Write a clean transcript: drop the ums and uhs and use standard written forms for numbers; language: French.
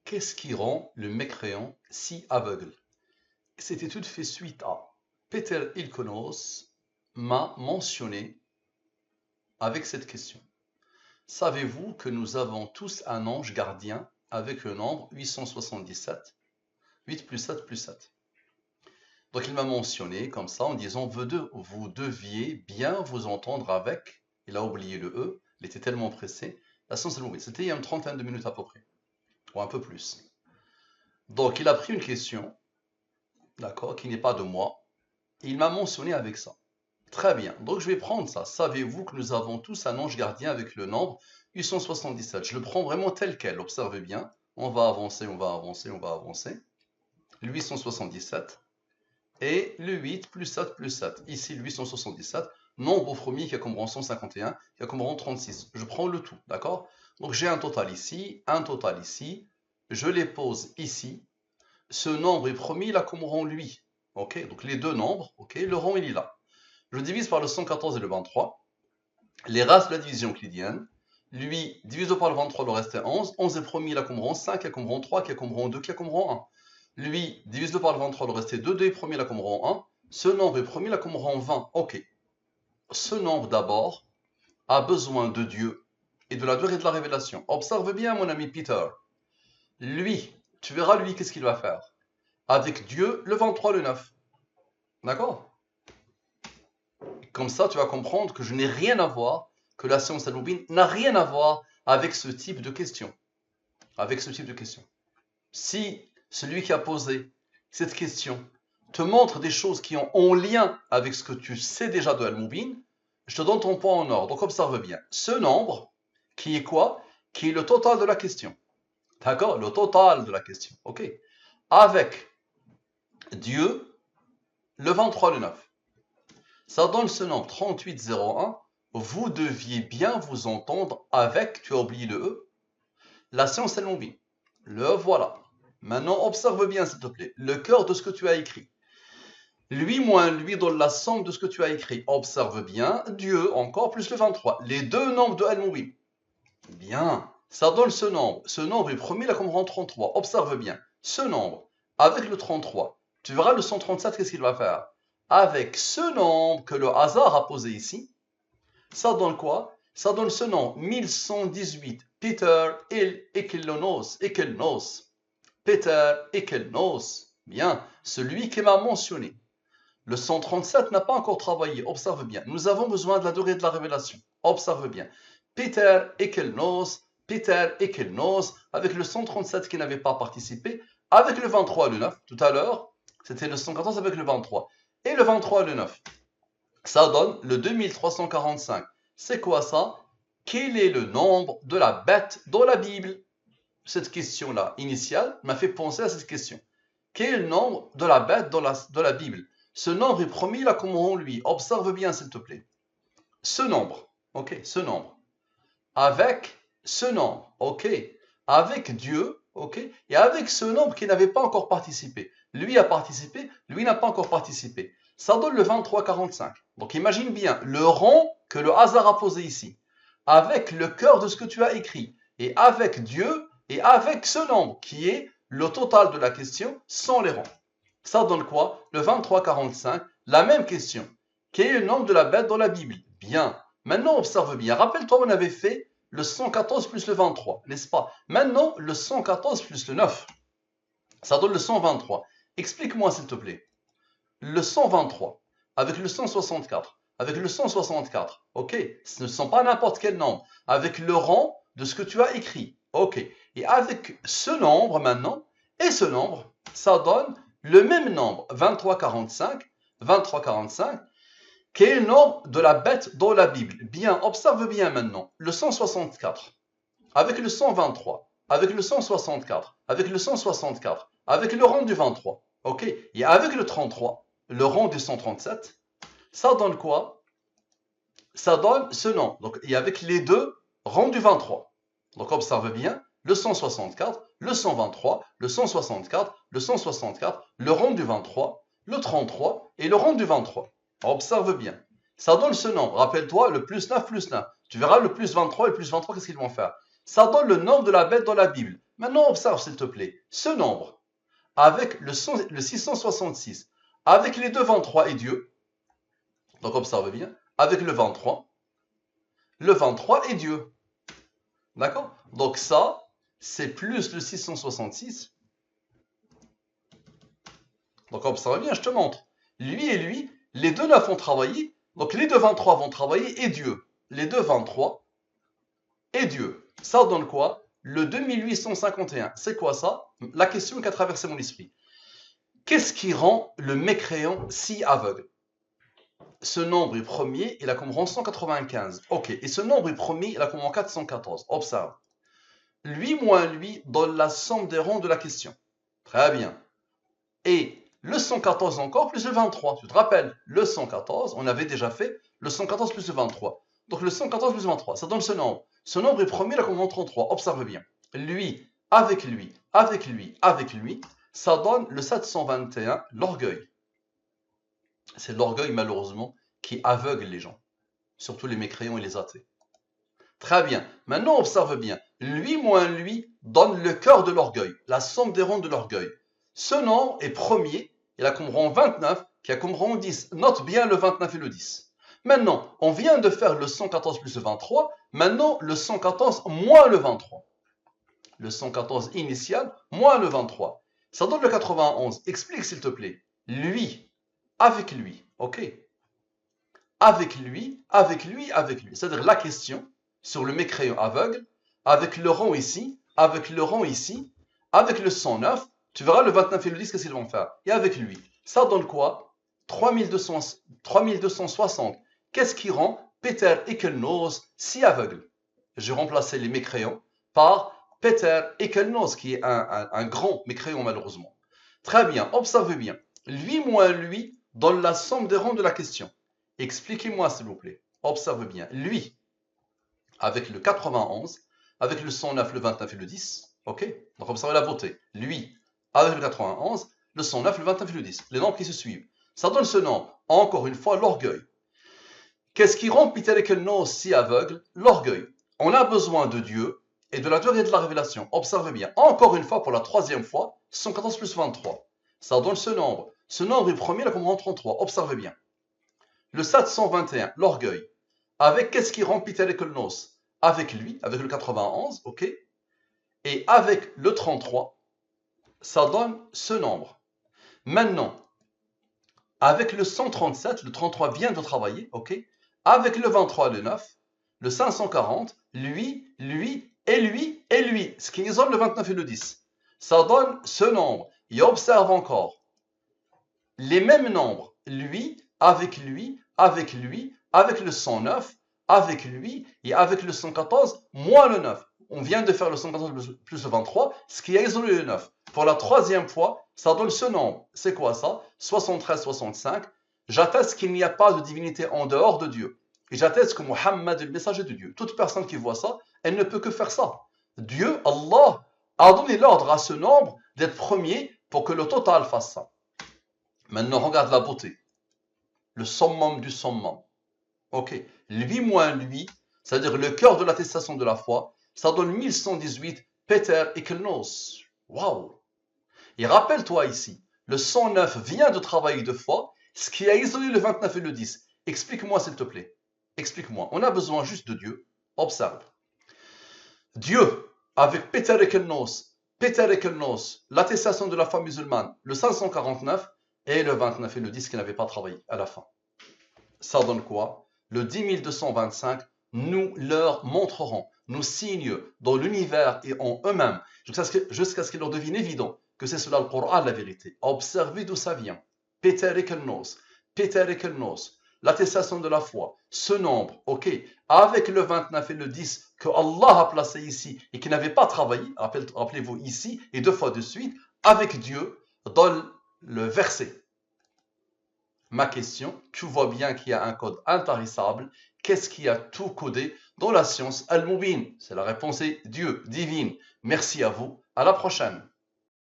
Qu'est-ce qui rend le mécréant si aveugle? Cette étude fait suite à Peter Ilkonos m'a mentionné avec cette question. Savez-vous que nous avons tous un ange gardien avec le nombre 877, 8 plus 7 plus 7. Donc il m'a mentionné comme ça en disant vous deviez bien vous entendre avec, il a oublié le E, il était tellement pressé, la science de c'était il y a une trentaine de minutes à peu près, ou un peu plus. Donc il a pris une question, d'accord, qui n'est pas de moi, et il m'a mentionné avec ça. Très bien, donc je vais prendre ça. Savez-vous que nous avons tous un ange gardien avec le nombre 877? Je le prends vraiment tel quel, observez bien. On va avancer, on va avancer, on va avancer. Le 877 et le 8 plus 7 plus 7. Ici, le 877, nombre au premier qui a comme rang 151, qui a comme rang 36. Je prends le tout, d'accord? Donc j'ai un total ici, un total ici. Je les pose ici. Ce nombre est premier, il a comme rang lui. Ok, donc les deux nombres, ok, le rang il est là. Je divise par le 114 et le 23. Les races de la division euclidienne. Lui, divisé par le 23, le reste est 11. 11 est premier, il a comme rang 5, qui a comme rang 3, qui a comme rang 2, qui a comme rang 1. Lui, divise par le 23, le reste est 2. 2 est premier, il a comme rang 1. Ce nombre est premier, il a comme rang 20. Ok. Ce nombre d'abord a besoin de Dieu et de la durée de la révélation. Observe bien, mon ami Peter. Lui, tu verras lui, qu'est-ce qu'il va faire? Avec Dieu, le 23, le 9. D'accord? Comme ça, tu vas comprendre que je n'ai rien à voir, que la science al-Mubin n'a rien à voir avec ce type de question. Avec ce type de question. Si celui qui a posé cette question te montre des choses qui ont en lien avec ce que tu sais déjà de al-Mubin, je te donne ton point en or. Donc observe bien. Ce nombre, qui est quoi? Qui est le total de la question. D'accord? Le total de la question. Ok? Avec Dieu, le 23, le 9. Ça donne ce nombre 3801. Vous deviez bien vous entendre avec, tu as oublié le E, la science al-Mubin. Le voilà. Maintenant, observe bien, s'il te plaît, le cœur de ce que tu as écrit. Lui moins lui donne la somme de ce que tu as écrit. Observe bien, Dieu encore plus le 23. Les deux nombres de al-Mubin. Bien. Ça donne ce nombre. Ce nombre est premier, là, comme rang 33. Observe bien. Ce nombre, avec le 33, tu verras le 137, qu'est-ce qu'il va faire? Avec ce nombre que le hasard a posé ici, ça donne quoi? Ça donne ce nombre, 1118. Peter Ekelnos. Peter Ekelnos. Bien, celui qui m'a mentionné. Le 137 n'a pas encore travaillé. Observe bien. Nous avons besoin de la durée de la révélation. Observe bien. Peter Ekelnos, avec le 137 qui n'avait pas participé, avec le 23 et le 9. Tout à l'heure, c'était le 114 avec le 23. Et le 23 et le 9. Ça donne le 2345. C'est quoi ça? Quel est le nombre de la bête dans la Bible? Cette question-là, initiale, m'a fait penser à cette question. Quel est le nombre de la bête dans la Bible? Ce nombre est promis là comme on lui. Observe bien, s'il te plaît. Ce nombre, ok, ce nombre. Avec ce nombre, ok. Avec Dieu, ok. Et avec ce nombre qui n'avait pas encore participé. Lui a participé, lui n'a pas encore participé. Ça donne le 2345. Donc imagine bien le rang que le hasard a posé ici. Avec le cœur de ce que tu as écrit. Et avec Dieu et avec ce nombre qui est le total de la question sans les rangs. Ça donne quoi? Le 2345, la même question. Quel est le nombre de la bête dans la Bible? Bien. Maintenant, observe bien. Rappelle-toi, on avait fait le 114 plus le 23, n'est-ce pas? Maintenant, le 114 plus le 9. Ça donne le 123. Explique-moi, s'il te plaît. Le 123 avec le 164, avec le 164, ok? Ce ne sont pas n'importe quel nombre. Avec le rang de ce que tu as écrit, ok? Et avec ce nombre maintenant, et ce nombre, ça donne le même nombre, 2345, quel est le nombre de la bête dans la Bible? Bien, observe bien maintenant. Le 164, avec le 123, avec le 164, avec le 164, avec le rang du 23, ok? Et avec le 33, le rang du 137, ça donne quoi? Ça donne ce nombre. Donc, et avec les deux rangs du 23. Donc, observe bien, le 164, le 123, le 164, le 164, le rond du 23, le 33 et le rond du 23. Observe bien. Ça donne ce nombre. Rappelle-toi, le plus 9 plus 9. Tu verras le plus 23 et le plus 23, qu'est-ce qu'ils vont faire? Ça donne le nombre de la bête dans la Bible. Maintenant, observe s'il te plaît. Ce nombre, avec le 666, avec les deux 23 et Dieu, donc observe bien, avec le 23 et Dieu. D'accord? Donc ça, c'est plus le 666. Donc observe bien, je te montre. Lui et lui, les deux 9 ont travaillé. Donc les deux 23 vont travailler et Dieu. Les deux 23 et Dieu. Ça donne quoi? Le 2851. C'est quoi ça? La question qui a traversé mon esprit. Qu'est-ce qui rend le mécréant si aveugle? Ce nombre est premier, il a comme rang 195. Ok, et ce nombre est premier, il a comme rang 414. Observe. Lui moins lui donne la somme des rangs de la question. Très bien. Et le 114 encore plus le 23. Tu te rappelles, le 114, on avait déjà fait le 114 plus le 23. Donc le 114 plus le 23, ça donne ce nombre. Ce nombre est premier, là comme rang 33. Observe bien. Lui, avec lui, avec lui, avec lui, ça donne le 721, l'orgueil. C'est l'orgueil, malheureusement, qui aveugle les gens. Surtout les mécréants et les athées. Très bien. Maintenant, observe bien. Lui moins lui donne le cœur de l'orgueil, la somme des rangs de l'orgueil. Ce nombre est premier, il a comme rang 29, qui a comme rang 10. Note bien le 29 et le 10. Maintenant, on vient de faire le 114 plus le 23. Maintenant, le 114 moins le 23. Le 114 initial moins le 23. Ça donne le 91. Explique s'il te plaît. Lui, avec lui, ok? Avec lui, avec lui, avec lui. C'est-à-dire la question sur le mécréant aveugle, avec le rang ici, avec le rang ici, avec le 109, tu verras le 29 et le 10, qu'est-ce qu'ils vont faire? Et avec lui. Ça donne quoi? 3260. Qu'est-ce qui rend Peter Ekelnos si aveugle? J'ai remplacé les mécréants par Peter Ekelnos, qui est un grand mécréant malheureusement. Très bien, observez bien. Lui moins lui donne la somme des rangs de la question. Expliquez-moi s'il vous plaît. Observe bien. Lui, avec le 91, avec le 109, le 29 et le 10. Ok? Donc observez la beauté. Lui, avec le 91, le 109, le 29 et le 10. Les nombres qui se suivent. Ça donne ce nombre. Encore une fois, l'orgueil. Qu'est-ce qui rend Peter Ekelnos si aveugle? L'orgueil. On a besoin de Dieu et de la durée de la révélation. Observez bien. Encore une fois, pour la troisième fois, 114 plus 23. Ça donne ce nombre. Ce nombre est premier, là, comme rend 33. Observez bien. Le 721, l'orgueil. Avec qu'est-ce qui rend Peter Ekelnos? Avec lui, avec le 91, ok? Et avec le 33, ça donne ce nombre. Maintenant, avec le 137, le 33 vient de travailler, ok? Avec le 23, le 9, le 540, lui, lui, et lui, et lui, ce qui isole le 29 et le 10. Ça donne ce nombre. Et observe encore. Les mêmes nombres, lui, avec lui, avec lui, avec le 109, avec lui, et avec le 114, moins le 9. On vient de faire le 114 plus le 23, ce qui a isolé le 9. Pour la troisième fois, ça donne ce nombre. C'est quoi ça? 73, 65. J'atteste qu'il n'y a pas de divinité en dehors de Dieu. Et j'atteste que Muhammad est le messager de Dieu. Toute personne qui voit ça, elle ne peut que faire ça. Dieu, Allah, a donné l'ordre à ce nombre d'être premier pour que le total fasse ça. Maintenant, regarde la beauté. Le summum du summum. Ok. Lui moins lui, c'est-à-dire le cœur de l'attestation de la foi, ça donne 1118 Peter Ekelnos. Waouh! Et rappelle-toi ici, le 109 vient de travailler deux fois, ce qui a isolé le 29 et le 10. Explique-moi s'il te plaît. Explique-moi. On a besoin juste de Dieu. Observe. Dieu, avec Peter Ekelnos, l'attestation de la foi musulmane, le 549, et le 29 et le 10 qui n'avaient pas travaillé à la fin. Ça donne quoi? Le 10 225, nous leur montrerons, nous signent dans l'univers et en eux-mêmes, jusqu'à ce qu'il leur devienne évident que c'est cela le Coran, la vérité. Observez d'où ça vient. Peter Ekelnos, l'attestation de la foi, ce nombre, ok, avec le 29 et le 10 que Allah a placé ici et qui n'avait pas travaillé, rappelez-vous ici et deux fois de suite, avec Dieu, dans le verset. Ma question, tu vois bien qu'il y a un code intarissable. Qu'est-ce qui a tout codé dans la science Al-Mubin? C'est la réponse est Dieu, divine. Merci à vous. À la prochaine.